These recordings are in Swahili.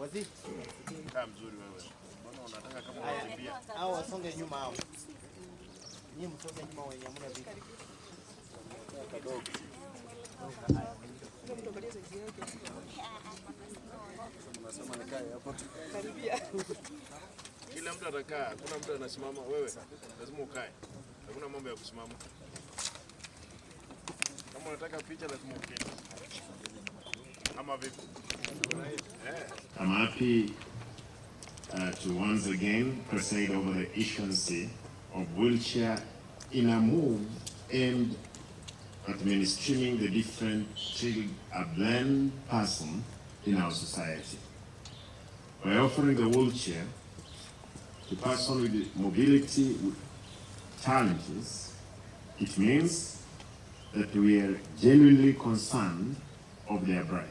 Wazi? Kama mzuri wewe. Mbona unataka kama unakimbia? Hao wasonge nyuma hao. Nyinyi msonge nyuma wenye hamna vitu. Kadogo. Unasema nikae hapo. Karibia. Kila mtu atakaa, hakuna mtu anasimama. Wewe lazima ukae. Hakuna mambo ya kusimama. Kama unataka picha lazima uketi. Kama vipi? I'm happy to once again preside over the issuance of wheelchair in a move aimed at mainstreaming the different a blend person in our society. By offering the wheelchair to person with mobility challenges, it means that we are genuinely concerned of their right.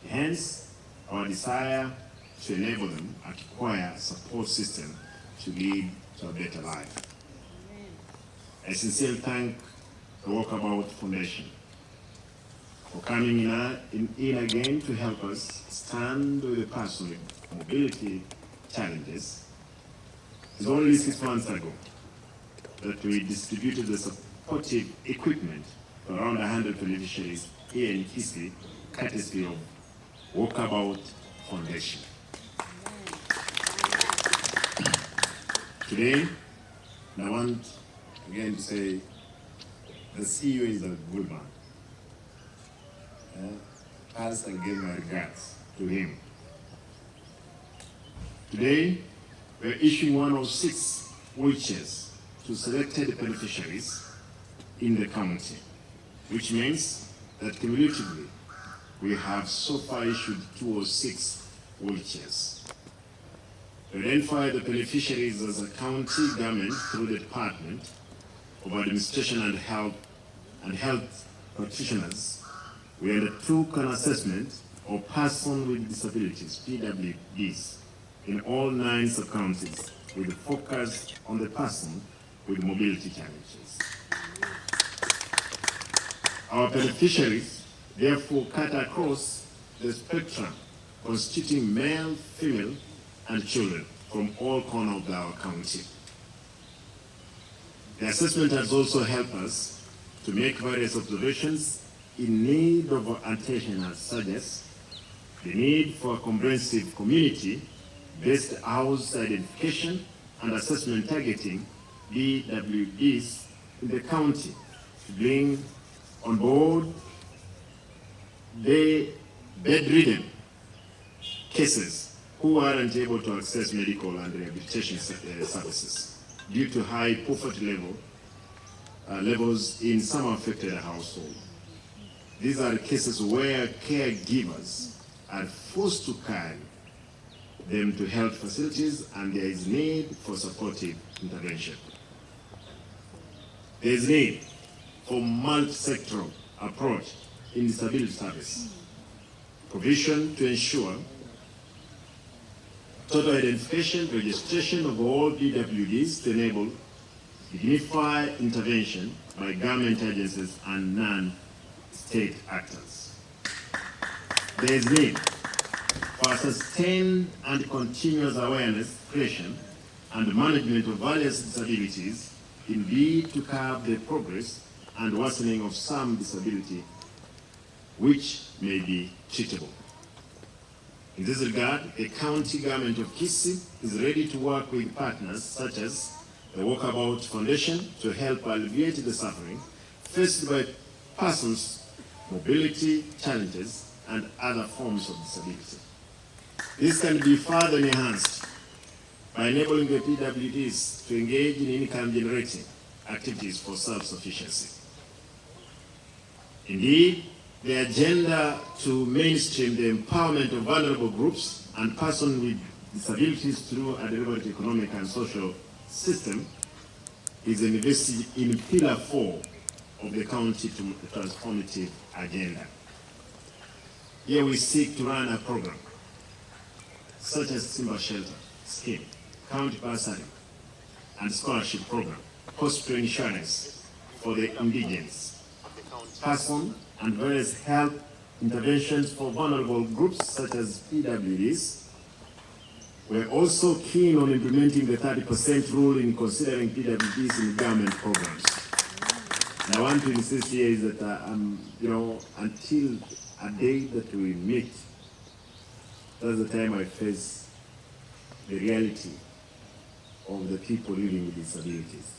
Hence, our desire to enable them to acquire a support system to lead to a better life. I sincerely thank the Walkabout Foundation for coming in again to help us stand with the person with mobility challenges. It's only 6 months ago that we distributed the supportive equipment to around 100 beneficiaries here in Kazi, courtesy of Walkabout Foundation. Today, I want again to say the CEO is a good man. As I give my regards to him. Today, we're issuing one of 6 wheelchairs to selected beneficiaries in the county, which means that cumulatively, we have so far issued 206 wheelchairs. To identify the beneficiaries as a county government through the Department of Administration and Health Practitioners, we undertook an assessment of persons with disabilities, PWDs, in all 9 sub-counties with a focus on the person with mobility challenges. Our beneficiaries therefore cut across the spectrum, constituting male, female, and children from all corners of our county. The assessment has also helped us to make various observations in need of attention, such as the need for a comprehensive community-based house identification and assessment targeting BWDs in the county to bring on board the bedridden cases who aren't able to access medical and rehabilitation services due to high poverty levels in some affected households. These are cases where caregivers are forced to carry them to health facilities and there is need for supportive intervention. There is need for multi-sectoral approach in disability service, provision to ensure total identification, registration of all PWDs to enable dignified intervention by government agencies and non-state actors. There is need for sustained and continuous awareness creation and management of various disabilities in bid to curb the progress and worsening of some disability which may be treatable. In this regard, the county government of Kazi is ready to work with partners such as the Walkabout Foundation to help alleviate the suffering faced by persons, mobility challenges, and other forms of disability. This can be further enhanced by enabling the PWDs to engage in income-generating activities for self-sufficiency. Indeed, the agenda to mainstream the empowerment of vulnerable groups and persons with disabilities through a deliberate economic and social system is invested in Pillar 4 of the county transformative agenda. Here we seek to run a program such as Simba shelter scheme, county bursary and scholarship program, hospital insurance for the indigents, person and various health interventions for vulnerable groups such as PWDs. We're also keen on implementing the 30% rule in considering PWDs in government programs. And I want to insist here is that, until a day that we meet, that's the time I face the reality of the people living with disabilities.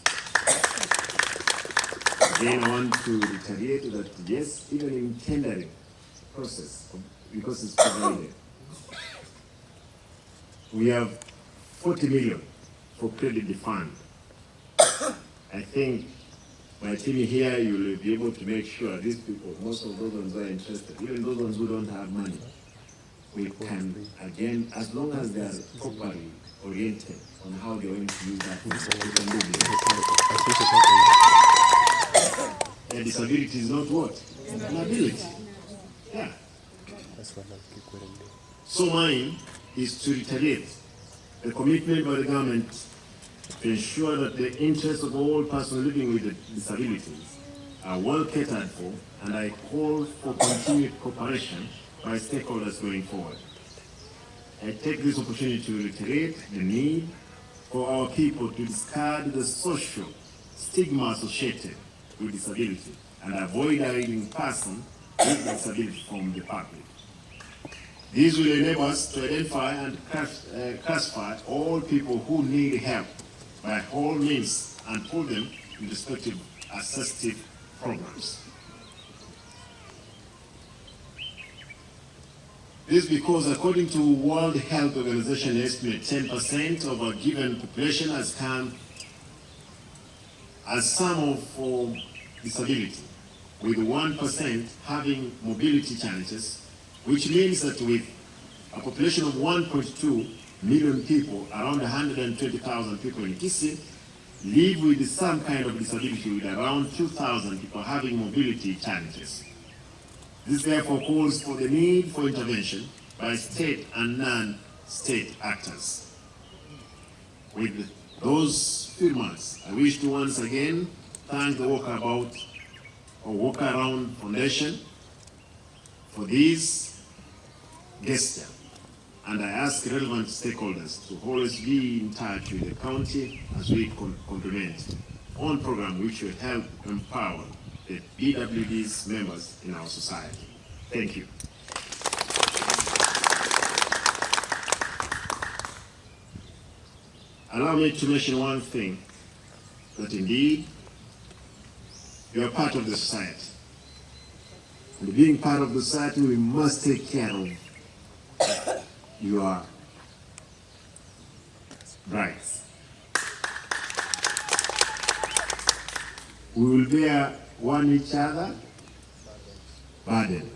Again, I want to reiterate that yes, even in tendering process, because it's provided, we have 40 million for credit fund. I think my team here, you will be able to make sure these people, most of those ones who are interested, even those ones who don't have money, we can, again, as long as they are properly oriented on how they're going to use that, we can do this. A disability is not what? An ability. Yeah. So mine is to reiterate the commitment by the government to ensure that the interests of all persons living with disabilities are well catered for, and I call for continued cooperation by stakeholders going forward. I take this opportunity to reiterate the need for our people to discard the social stigma associated with disability and avoid hiding persons with disability from the public. This will enable us to identify and classify all people who need help by all means and put them in respective assistive programs. This because according to World Health Organization estimate, 10% of a given population has come as some for disability, with 1% having mobility challenges, which means that with a population of 1.2 million people, around 120,000 people in Kisii live with some kind of disability, with around 2,000 people having mobility challenges. This therefore calls for the need for intervention by state and non-state actors. With those few remarks, I wish to once again thank the Walkaround Foundation for this gesture, and I ask relevant stakeholders to always be in touch with the county as we complement on program which will help empower the BWD's members in our society. Thank you. Allow me to mention one thing, that indeed you are part of the society. And being part of the society, we must take care of your rights. We will bear one each other burden.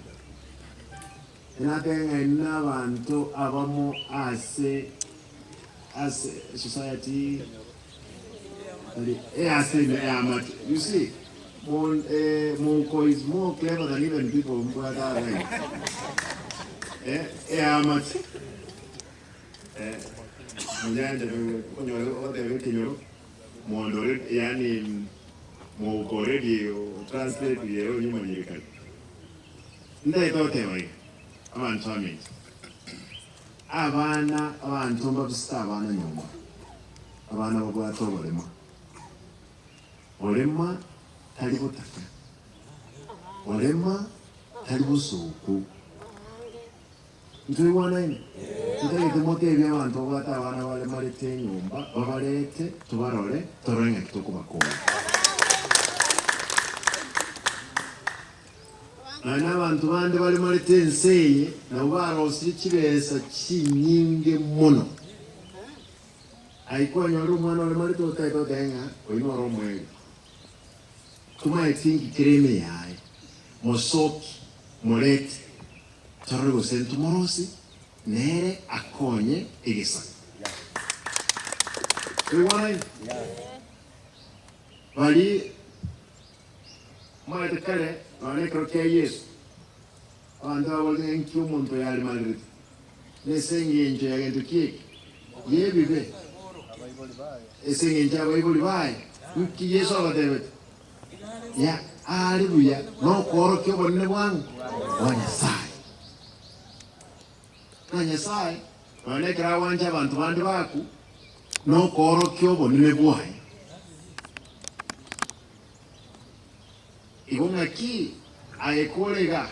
Nabantu abamu as society, you see, Monko is more clever than even people who are there. Translate abana abantu mbabusita abana nyuma abana bagwata olema tali butaka olema tali busuku ntwe wana ine ntalete mote by'abantu bagwata abana balema lete nyumba babalete tubarole torenga kitokubakoma n'abantu bandi bali malete enseye nabo barosi kibesa kinyinge muno aikonya ro mwana ole malete otaito denga oino ro mweli tuma etingi kireme yae mosoki molete tarego sentu morosi nere akonye egesa ewana bali malete kale Vale, creo que hay eso. Cuando hablan en que un montón de almas le enseñan que hay gente que vive. Enseñan que hay bolivay. Que eso va a tener. Ya, haleluya no koro kyo bonne bwangu wanyasaye wanyasaye wane kra wanja abantu bandi baku no koro kyo bonne bwaye ibonga ki ayekolega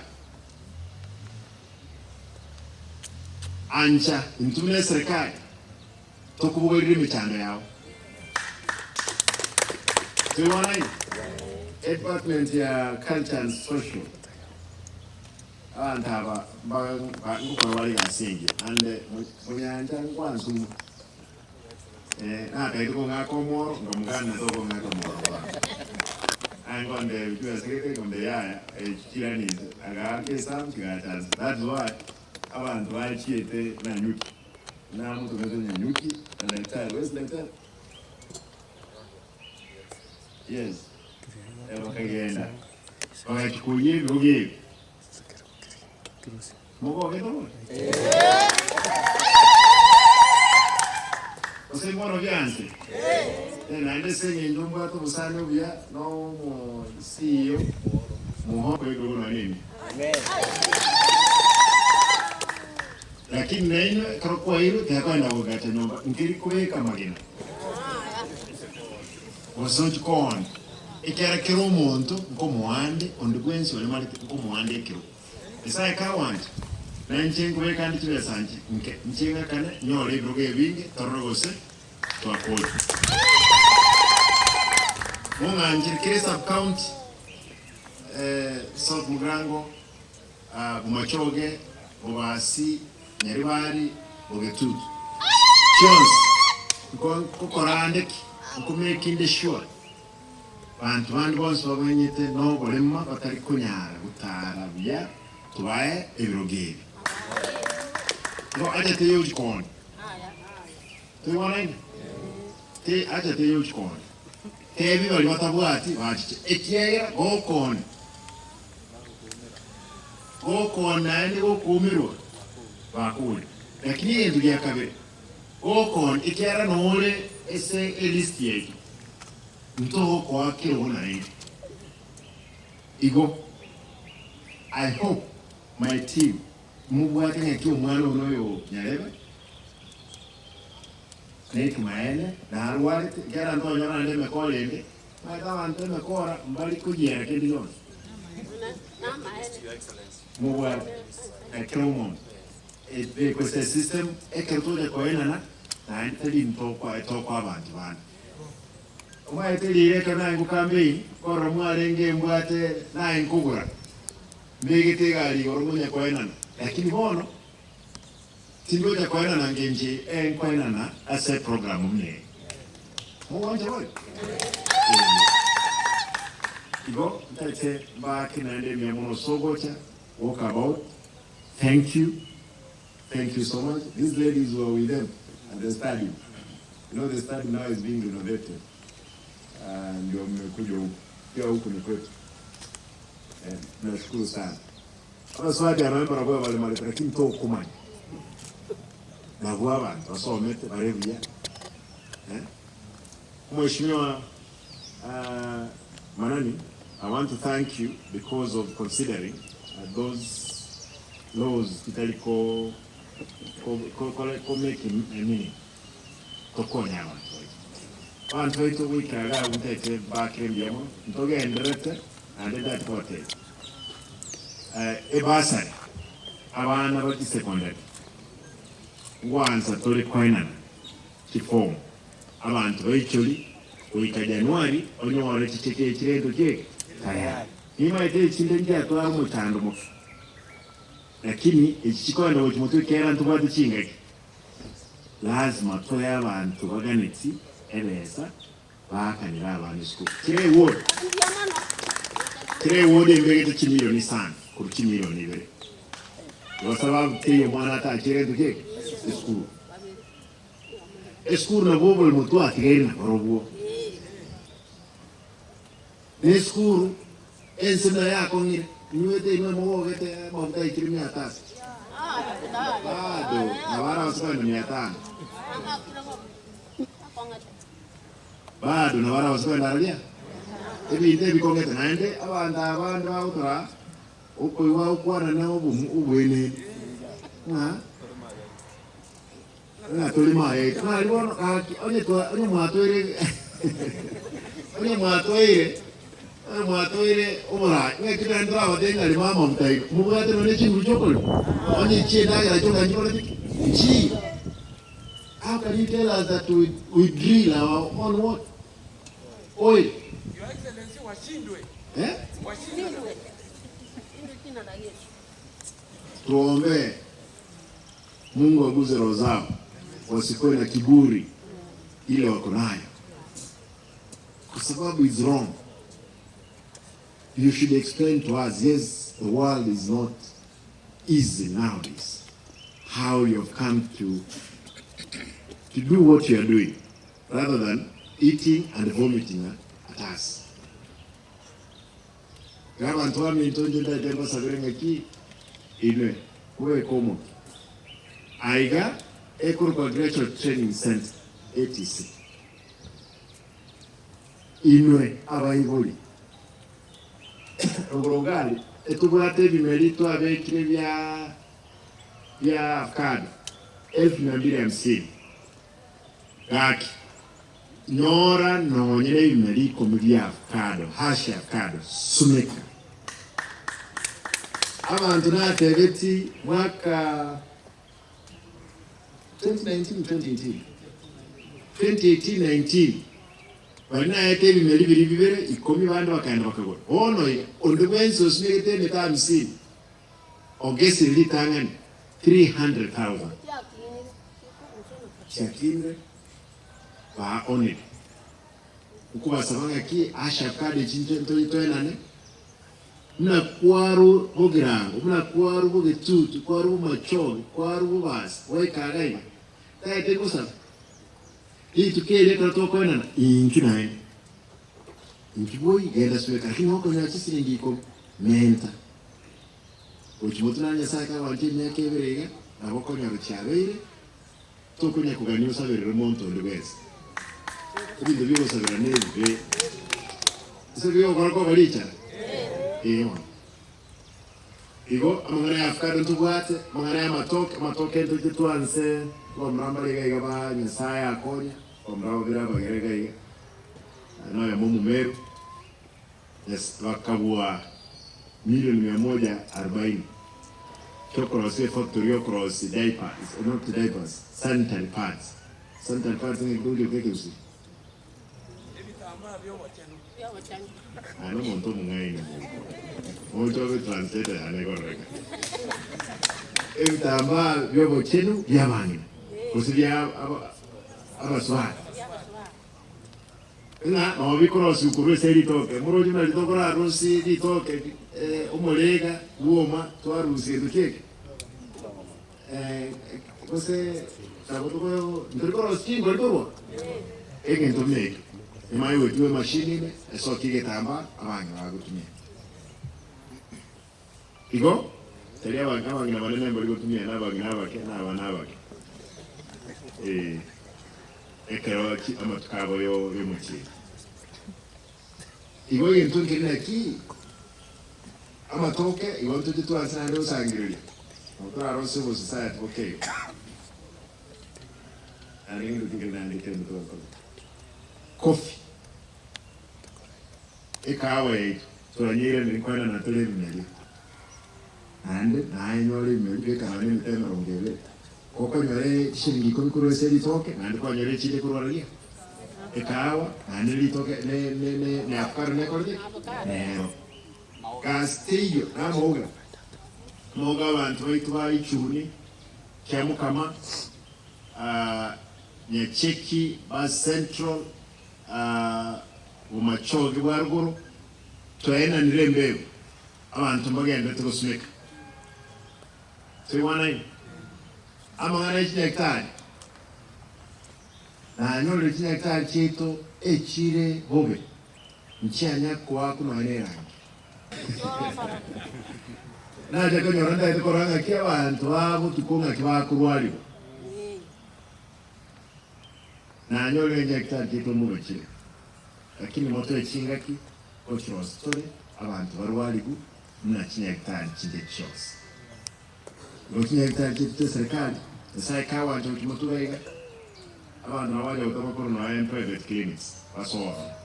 anja ntumile serikali tokubugelire michando yao tuwana department ya culture and social antaba nguko wali asingi ande munyanja nkwanzu na kaito ngako moro ngomgana toko ngako moro angonde bitu sekete ngombe yaya kirani agake something that's why abantu bachiete na nyuki na mtu mwenye nyuki na daktari wewe daktari yes wakagenda wakachukuje ndugu moko kedo Osemoro byanze nande senye ndumba to busane ubya no mu CEO muhoko yego na nini amen lakini nene kwa hilo takwenda kugata nyumba ngiri kuweka magina wasonji kon ikera kiro muntu nko muande ondikwensi wale mali nko muande kiro isa ekawanje nanje kuweka ndi chibe sanje nchenga kana nyore broge binge torogose twakole munganje kire sub county South Mugrango Bumachoge Bubasi Nyaribari Bogetutu Chons kukorandek kumekinde sure bantu bandi bose babenyete no bolema batari kunyara gutara bya tubaye ebirogebi no aje te yuji kon tuwana te aje te yuji kon te bi bali batabwati bachi ekiera gokon nani gokumirwa bakule lakini yendu ya kabiri gokon ikiera nole ese list yetu mtoho kwa kile unaenda igo I hope my team mubwate ngakio mwana unoyo nyareba neki maene na harwale gara ndo nyora ndeme kolende madawa ndeme kora mbali kujera kendi yon mubwate akromo questo system è che tutto è coena na antali ntokwa abantu bana umwe telire kana ngukambe koro mwarenge mbwate na nkugura mbegete gali oromunya koena lakini bono tindoja koena na ngenje koena na ase program mne mwanje boy igo tate back in ande miamono sogocha walk about thank you so much. These ladies were with them at the stadium. You know the stadium now is being renovated and ndio mmekuja huku pia huku ni kwetu nashukuru sana kwa swali anaomba robo wale mali lakini to kumanya na bwa abantu basomete barevia mheshimiwa Manani, I want to thank you because of considering those laws italiko make nini tokonya abantu wetu wikaga utete bakembyemo ntogenderete and that hotel ebasari abana baki secondary ngwanza tole koinana kifomu abantu bayicoli wika January onyore kiteke kirendo kye tayari nima ite chinde nje atwara mu tando mu lakini ikikona wo kimutwe kera ntubadu chingaki lazima toya abantu baganitsi eleza bakanira abantu siku kire wode mbege kimiliyoni sana ku kimiliyoni ibere wasaba tiyo mwana ta kirendo kye esku na bobo mutu atirena robo neskuru ensema yako ngire niwete ino mwogete mwamta ikirimi atasi bado na wara wasifanya 500 bado na wara wasifanya daraja ebinde bikongeta nande abantu bautra ukoiwa ukwana na ubwene na tolima na libono onye mwatoire umura ngekita ndra badenga limama mutai mubate none chingu chokole onye chenda ya choka njola chi. How can you tell us that we drill our own what? Oil. Your Excellency washindwe. Washindwe. Tuombe Mungu aguze roho zao wasikuwe na kiburi ile wako nayo, kwa sababu is wrong. You should explain to us, yes, the world is not easy nowadays. How you have come to do what you are doing, rather than eating and vomiting at us. Kama Antoine Ntonjo da temba saberenga ki inwe kuwe komo. Aiga Ekurko Graduate Training Center ATC. Inwe abaibuli. Ogrogali etubwate bimerito abekire bya avocado 1250. Gaki nyora nonyere bimeriko muri avocado hashi avocado sumeka abantu natebeti mwaka 2018-19 barina yake bimeri bibere ikomi bandi bakanda bakagora ono ondwenso smegete meta 50 ogesi litangani 300,000 chakinde ba onit ukuba sabanga ki asha kade chinje ntoyitoenane mna kwaru bogirango mna kwaru bogetutu kwaru machogi kwaru bubas wekagai taite kusa itukele katoko nana inkinai inkiboy genda sweka kino ko nyati siringi ko menta uchimotuna nyasaka wanti nyake berega aboko nyaro chabere tokunya kuganyo sabere remonto ndwese ibindi byo sabera nebe ese byo goroko balicha igo amangara ya afkara ntubwate amangara ya matoke ntutwanse ngo mramba liga ba nyasaya akonya omrao bira bagerega no ya mumu meru yes wakabua milioni 140 cross factory cross diapers not diapers sanitary pads ni ndio keke usi ano monto mungai ojo be translate anegoreka ebitamba byobo chenu byabangi kusibya abaswali na obikorosi ukuru seri toke muroji na litokora rusi litoke umulega uoma twarusi dukeke kose saboto ndikorosi kingo ndoro ege ntomeke emayo tuwe machine ne eso kige tamba abangi bagutumye igo tele abangi na banene mbali gutumye nabangi nabake ekero ki amatukabo yo muti igo yento kirina ki amatoke igo tutu asana usangirira otora rose bo society okay ani ndio kirina ndikendo ko coffee ekawe turanyire ndikwana na tole bimeli ande nayo bimeli kana ni tena rongebe koko nyore shiringi ko bikuru seri toke nandi ko nyore chile kurwaria ekawa nandi litoke ne afkar ne korde ne Castillo na moga bantu itwa ichuni kyamu kama nyecheki bus central umachogi bwaruguru twaena nirembe abantu bagenda tugosumeka twiwana amangana ikinektari na nyole ikinektari chito echire bobe nchianya kwa kunoneranga na jako nyoranda itokoranga kia bantu abo tukonga kibakurwaliwa na nyole ikinektari chito mugo chire lakini moto echingaki cultural story abantu barwaligu muna kinyagitari kinde cyose ngo kinyagitari kite serikali sai kawa ndio kimotubaiga abantu abaje utabakoro na private clinics basowa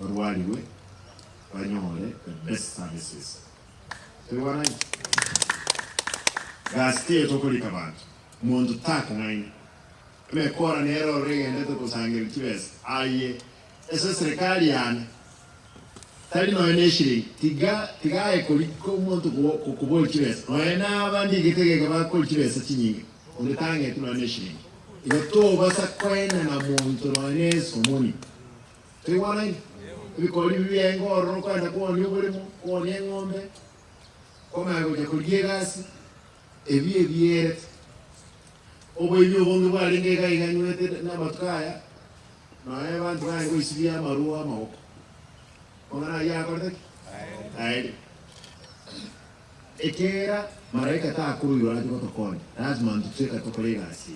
barwaliwe banyole the best services tuwana gasti tokulika bantu mundu taka ngai me kora nero rege ndeto kusangira kibesa aye esa serikali yana tali no eneshiri tiga ekoliko muntu kubol kibesa no ena abandi gitege ba kol kibesa kinyinga undetange tu no eneshiri igoto basa kwena na muntu no eneso muni tuwana bikoli biyengo ro kwenda ko ni bulimo ko ni ngombe koma ngo kuligasi ebiye oboyo bongo balinge kaiganywete namatokaya naye bantu bango isibya maruwa amoko ongana yakorde ayi ekera maraika takuru yora tokoni lazima ntutseka tokolega asi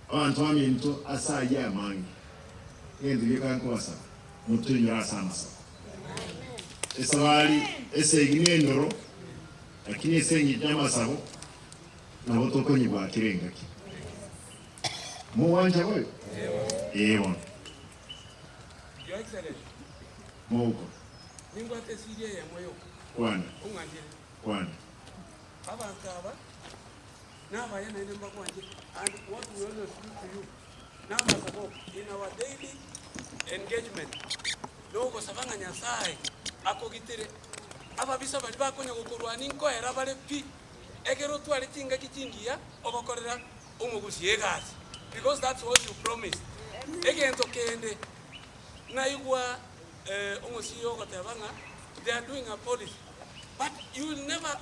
abantu aminto asaya mangi ngendi yekankosa mutunyura samasa esawali eseginendoro lakini esenyi nyamasabo na woto kwenye kwa kirenga ki muwanja wewe ewa Your Excellency moko ningwate siria ya moyo kwana ungandire abantaba naba yana ine mbakwanje and what we always do to you naba sabo in our daily engagement logo sabanga nyasaye akogitire ababisa bali bakonya gukorwa ninko era bale pi egero twali tinga kitingia ogokorera umugusi egazi because that's what you promised egento kende na igwa umusiyo gotabanga they are doing a policy but you will never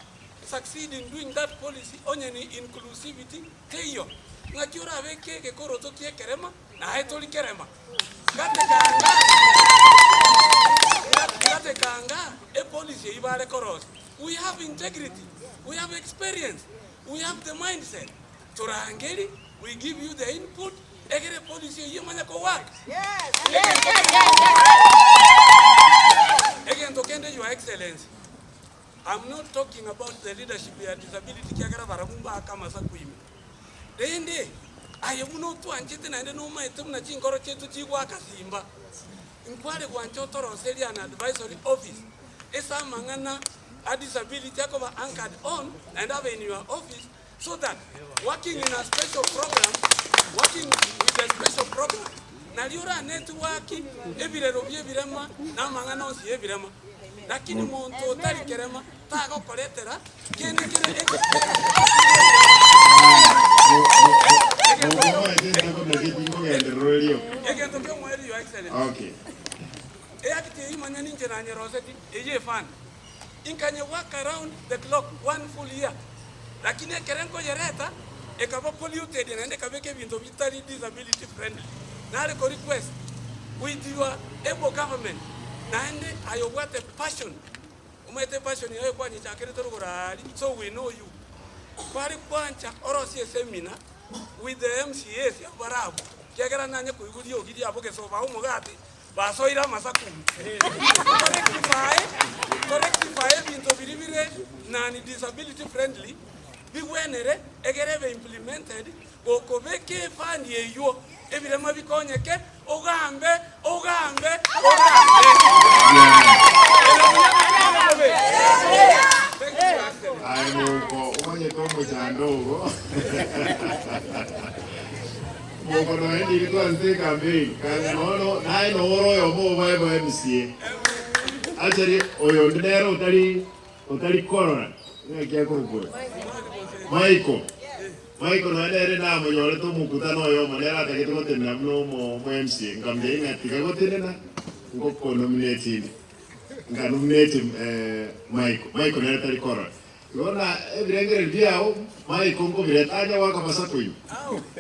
succeed in doing that policy onye ni inclusivity teyo ngakiura beke ke koroto kie kerema na hetoli kerema kate kanga a policy ibare koros we have integrity we have experience we have the mindset turangeri we give you the input egere policy yemanya ko work again tokende your excellency I'm not talking about the leadership ya disability kiagara barabumba kama sakuimi dende ayebuno tu anjete na no maete muna chingoro chetu chigwa kasimba inkwale kwa nchotoro seria na advisory office esa mangana a disability yakoba anchored on and have in your office so that working in a special program working with a special program na liora network ebirero byebirema na mangana osi ebirema lakini muntu otari kerema tago koletera kene kene okay akiti imanya ninje na nyeroseti eye fan inkanye work around the clock one full year lakini kerenko yereta ekaba polluted na ende kabeke bintu bitari disability friendly na ko request with your able government na ende ayo what a passion umete passion yayo kwa ni chakere torugorali so we know you kwari kwancha orosi seminar with the MCAs ya barabu kegera nanye kuiguri ogiri aboke so ba umugati basoira masaku correctify bintu biribire na ni disability friendly bigwenere egerebe implemented okobeke fund yeyo ebirema bikonyeke ogambe ayo umanye tomo chandogo moko no ndi kwanze campaign kana no nai no oro yo mo bye bye MCA achari oyo ndero utali corona ngekia kuruko Michael no ndere na mo yore to mukutano yo manera atakito tena no mo MCA ngambe ina tikagotena ngoko nominate Michael no ndere corona Yona evirengere vyao mai kongo viretaja waka masakuyu.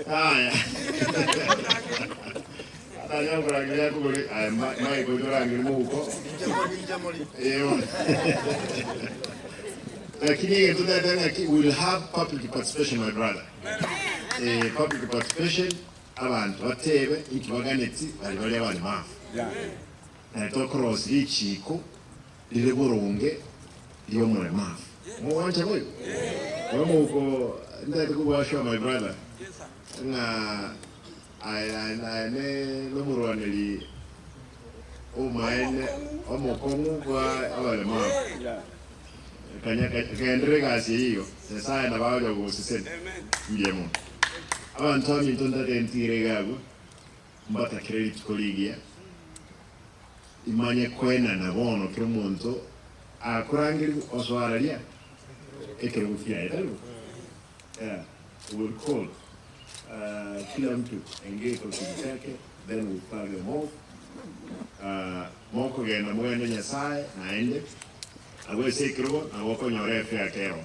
Haya. Tanya kurangilia kule mai kurangilia muko. Lakini tunataka we will have public participation my brother. Public participation abantu batebe ikibaganeti bali bali mafu. na to cross lichiko lile boronge liyo mlemavu mwanja boyo wewe uko ndati kubashwa my brother nga ne lomurwaneli umaene omukongu kwa abalemavu kanyakendere kasi hiyo sasa na baada gusisene ndiemo abantu amintonda dentire gago mbata credit collegia imanye kwena na bono kero muntu akurangiri oswaralia ekero gufia etalo will call kila mtu engage kwa chake then we plug them off moko gena mwene nyasaye naende agwe sekro agoko nyorefe akero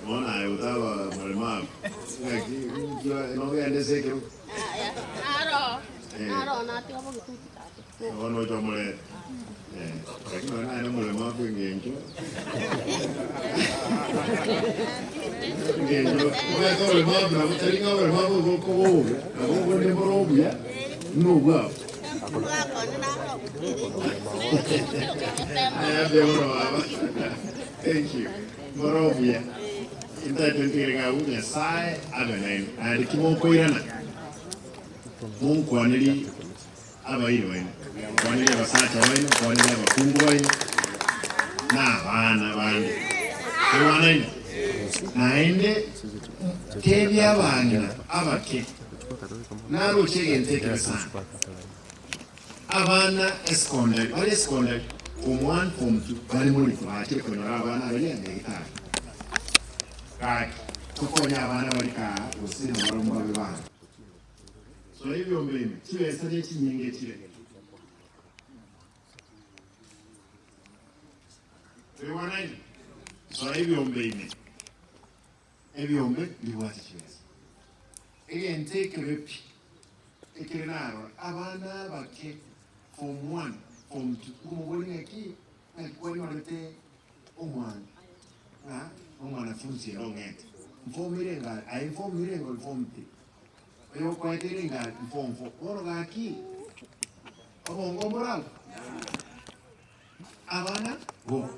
mona ayudaba mlemavu no gende sekro aro na tiga bogi tuti ono tomole lakini wana mlemavu ngenjo kwa mlemavu na mtalinga mlemavu kwa woga na woga ni morobia no bwa thank you morobia intatentiringa unya sai aganen andi kimoko irana mungu anili abairi wene kwanile basata wene kwanile bakungu wene na bana bandi wana naende tebya abana abake naro chegenteke sana abana esconde bali esconde form 1 form 2 bali muri kwate kunora abana bali ngita kai tukonya abana bali ka usini barumba bibana so hivyo mbele kiwe sasa kinyenge kile Ewanani so hivyo mbele ebyombe liwati kiweza ili nteke repi ekirenaro abana bake form 1 form 2 kumubuli ngaki ngakweni walete umwana funzi rongete mfomire nga aifomire ngo form 3 yo kwaitere nga form 4 oro gaki obongo moralo abana go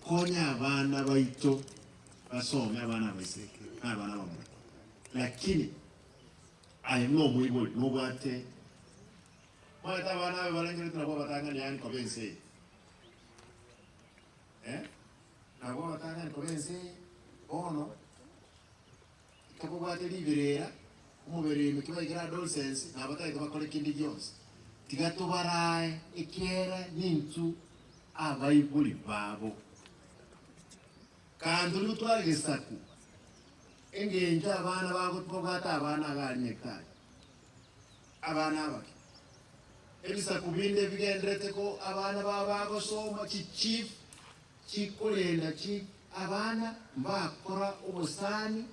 konya abana baito basome abana baiseke abana bamwe lakini ayino muibo nobate mwana abana balengere tunabo batanga nyani ko bense nabo batanga ko bense ono kabo bate liberera umubere mikiba igira adolescence nabataye bakore kindi gyose tigato baraye ikera nintu abayibuli babo kandi lutwara gisaku engenja abana bako twogata abana ganyekanye abana bake ebisaku binde bigendrete ko abana babo soma chief chikolenda chi abana bakora ubusani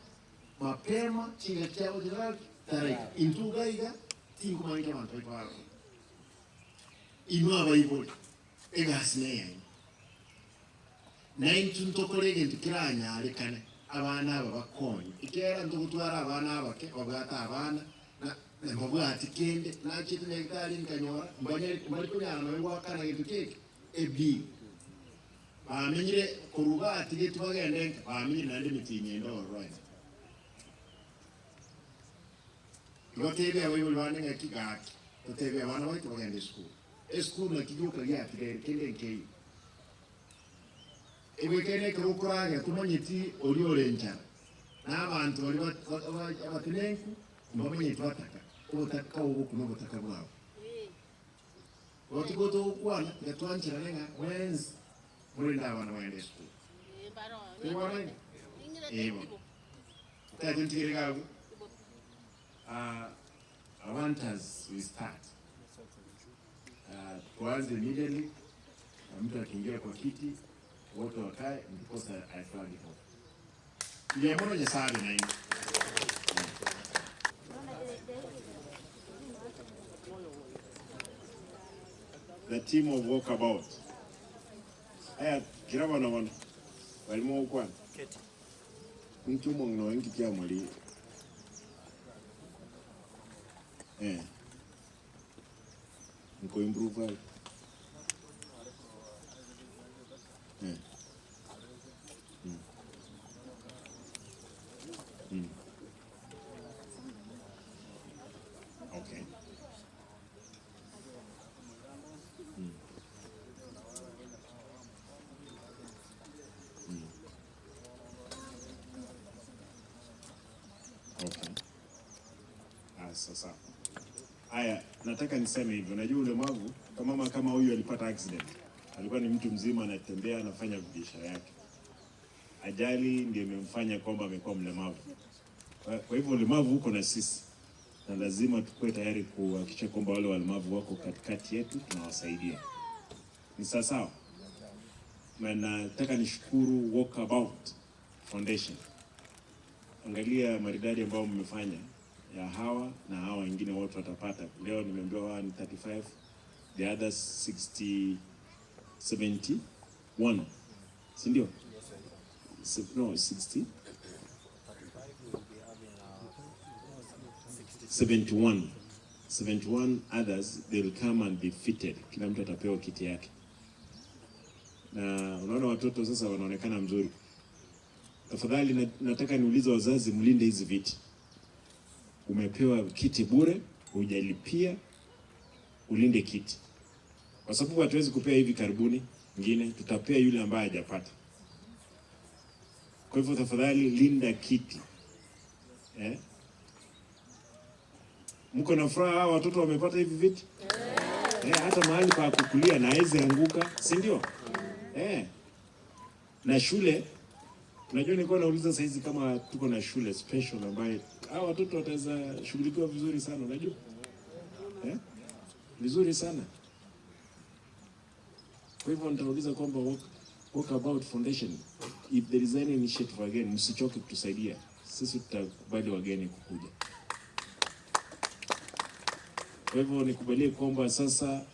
mapema chinga cyabo direct tareka intugaiga tingu manje abantu bako ino abayibuli egasine naintu ntokolege ntikiranya arekane abana aba bakonye ikera ndugutwara abana abake bagata abana na mbabwati kende na kitu nekitari nkanyora mbali kunyana no ngwakana gitukeke ebi bamenyire kurubati gitu bagende bamenyire nandi mitinye ndo right ngotebe abayi bulwane ngakigaki ngotebe abana baito bagende school na kijuka ya kende nkei ebekene kurukuraga tumanyiti oli olenja n'abantu oli abatenenku mbamenyiti bataka ubutaka ubuku n'ubutaka bwabo otikoto ukwana gatwanchira nenga wenzi muri ndabana baende school ebana ebo tatu ntirikago I want us we start tuanze immediately mtu akiingia kwa kiti wote wakae ndiposa aifanye hapo. Ile mbona je sabe na hiyo. The team of walkabout. Aya kiraba na wana. Walimo kwa. Mtu mongno ingi kia mwali. Mko improve hapo. Okay. Okay. Sasa. Haya, nataka niseme hivyo. Najua ulemavu kama huyu alipata accident. Alikuwa ni mtu mzima anatembea anafanya biashara yake. Ajali ndiyo imemfanya kwamba amekuwa mlemavu. Kwa hivyo ulemavu uko na sisi. Na lazima tukue tayari kuhakikisha kwamba wale walemavu wako katikati yetu tunawasaidia. Ni sawa? Na nataka nishukuru Walkabout Foundation. Angalia maridadi ambao mmefanya ya hawa na hawa wengine wote watapata. Leo nimeambiwa hawa ni 35, the others 71. Si ndio? No, 60. 71 others, they will come and be fitted. Kila mtu atapewa kiti yake. Na unaona watoto sasa wanaonekana mzuri. Tafadhali nataka niulize wazazi, mlinde hizi viti. Umepewa kiti bure, hujalipia, ulinde kiti. Kwa sababu hatuwezi kupea hivi karibuni nyingine, tutapea yule ambaye hajapata. Kwa hivyo tafadhali linda kiti. Mko na furaha watoto wamepata hivi viti? Hata mahali pa kukulia na haizi anguka, si ndio? Na shule, unajua nilikuwa nauliza saizi kama tuko na shule special ambaye hao watoto wataweza shughulikiwa vizuri sana, unajua? Vizuri sana. Kwa hivyo nitauliza kwamba Walkabout Foundation, if there is any initiative again, msichoke kutusaidia. Sisi tutakubali wageni kukuja. Kwa hivyo nikubalie kwamba sasa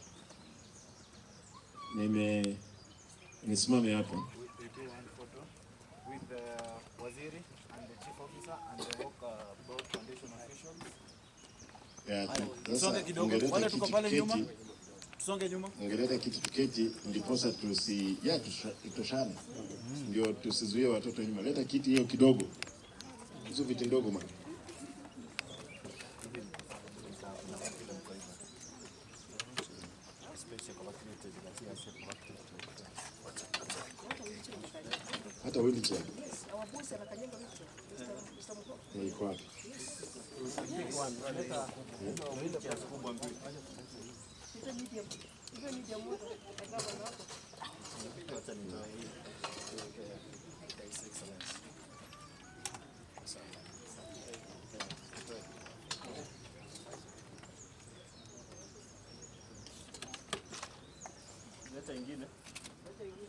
nisimame hapa. Tusonge kidogo. Wale tuko pale nyuma. Tusonge nyuma. Ungeleta kitu tuketi ndiposa itoshane. Ndio tusizuie watoto nyuma. Leta kiti hiyo kidogo. Hizo viti ndogo mama. Hata wheelchair. Ni kwa wapi?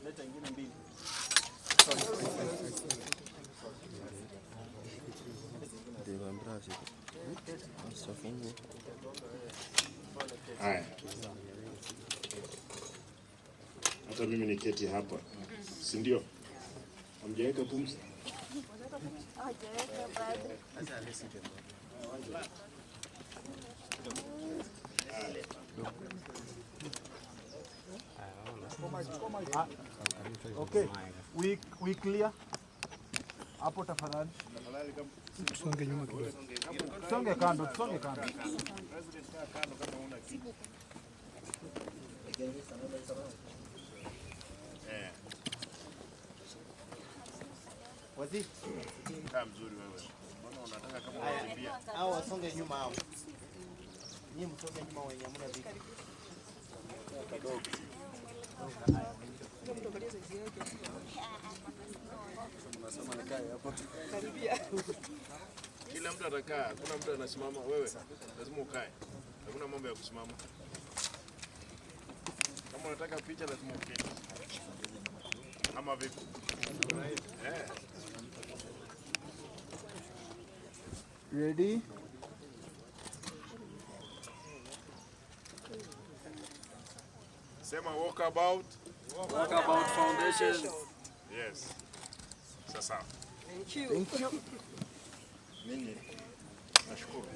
Leta ingine mbili. Haya. Hata mimi niketi hapa. Si ndio? Hamjaweka pumzi? Okay. We clear. Hapo tafadhali. Tusonge nyuma kidogo. Tusonge kando. President kando kama una kitu. Wazi? Kama mzuri wewe. Mbona unataka kama unakimbia? Hao wasonge nyuma hao. Nyinyi msonge nyuma wenye hamna vitu. Kidogo. Kila mtu atakaa, hakuna mtu anasimama. Wewe lazima ukae. Hakuna mambo ya kusimama. Kama unataka picha lazima uketi. Ama vipi? Ready? Sema Walkabout Foundation. Yes. Sasa. Thank you. Mimi nashukuru.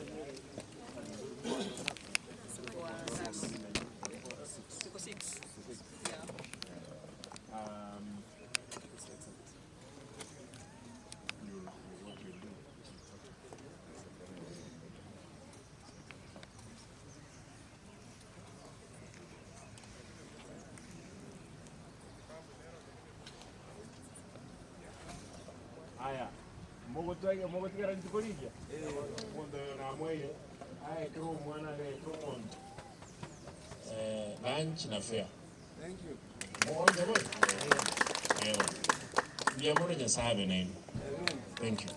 Haya. Mogo tigara nitukolija. Mondo na mweyo. Haya tu mwana le tu. Lunch na fair. Thank you. Mogo ndio. Yeah. Ndio mbona nyasabe nini? Thank you.